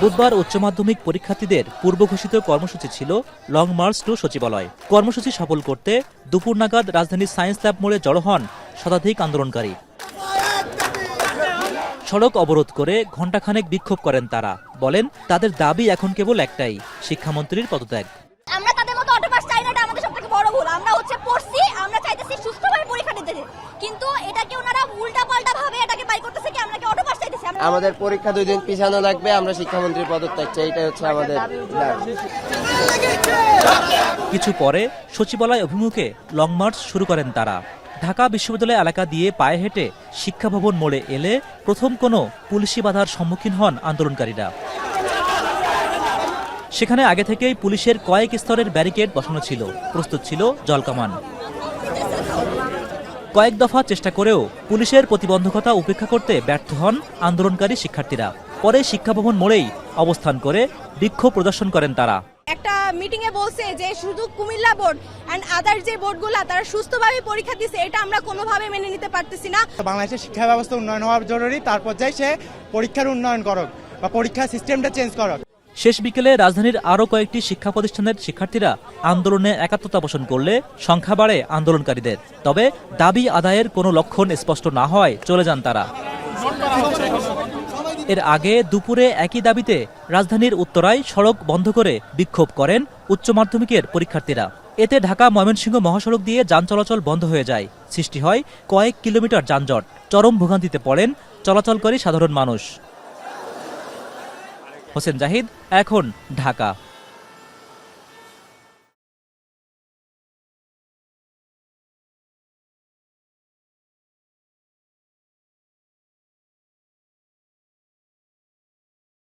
বুধবার উচ্চ মাধ্যমিক পরীক্ষার্থীদের পূর্বঘোষিত কর্মসূচি ছিল লং মার্চ টু সচিবালয়। কর্মসূচি সফল করতে দুপুর নাগাদ রাজধানীর সায়েন্স ল্যাব মোড়ে জড়ো হন শতাধিক আন্দোলনকারী। সড়ক অবরোধ করে ঘণ্টাখানেক বিক্ষোভ করেন তারা। বলেন, তাদের দাবি এখন কেবল একটাই, শিক্ষামন্ত্রীর পদত্যাগ। আমরা তাদের মতো অটোপাস চাই না, এটা আমাদের সবথেকে বড় ভুল। আমরা পড়ছি, আমরা চাইতেছি সুষ্ঠুভাবে পরীক্ষা দিতে, কিন্তু এটাকে ওনারা উল্টাপাল্টা ভাবে এটাকে বাই করতেছে কি আমরা কি অটোপাস চাইতেছি। আমাদের পরীক্ষা 2 দিন পিছানো লাগবে, আমরা শিক্ষামন্ত্রীর পদত্যাগ চাই, এটাই হচ্ছে আমাদের দাবি। কিছু পরে সচিবালয় অভিমুখে লং মার্চ শুরু করেন তারা। ঢাকা বিশ্ববিদ্যালয় এলাকা দিয়ে পায়ে হেঁটে শিক্ষা ভবন মোড়ে এলে প্রথম কোনো পুলিশি বাধার সম্মুখীন হন আন্দোলনকারীরা। সেখানে আগে থেকেই পুলিশের কয়েক স্তরের ব্যারিকেড বসানো ছিল, প্রস্তুত ছিল জলকামান। কয়েক দফা চেষ্টা করেও পুলিশের প্রতিবন্ধকতা উপেক্ষা করতে ব্যর্থ হন আন্দোলনকারী শিক্ষার্থীরা। পরে শিক্ষা ভবন মোড়েই অবস্থান করে বিক্ষোভ প্রদর্শন করেন তারা। একটা মিটিং এ বলছে যে শুধু কুমিল্লা বোর্ড এন্ড আদার যে বোর্ডগুলো তারা সুস্থভাবে পরীক্ষা দিচ্ছে, এটা আমরা কোনোভাবে মেনে নিতে পারতেছি না। বাংলাদেশের শিক্ষা ব্যবস্থা উন্নয়ন হওয়া জরুরি, তারপর যাই সে পরীক্ষার উন্নয়ন করক বা পরীক্ষার সিস্টেমটা চেঞ্জ করক। শেষ বিকেলে রাজধানীর আরও কয়েকটি শিক্ষা প্রতিষ্ঠানের শিক্ষার্থীরা আন্দোলনে একাত্মতা পোষণ করলে সংখ্যা বাড়ে আন্দোলনকারীদের। তবে দাবি আদায়ের কোনো লক্ষণ স্পষ্ট না হয় চলে যান তারা। এর আগে দুপুরে একই দাবিতে রাজধানীর উত্তরায় সড়ক বন্ধ করে বিক্ষোভ করেন উচ্চ মাধ্যমিকের পরীক্ষার্থীরা। এতে ঢাকা ময়মনসিংহ মহাসড়ক দিয়ে যান চলাচল বন্ধ হয়ে যায়। সৃষ্টি হয় কয়েক কিলোমিটার যানজট। চরম ভোগান্তিতে পড়েন চলাচলকারী সাধারণ মানুষ। হোসেন জাহিদ, এখন, ঢাকা।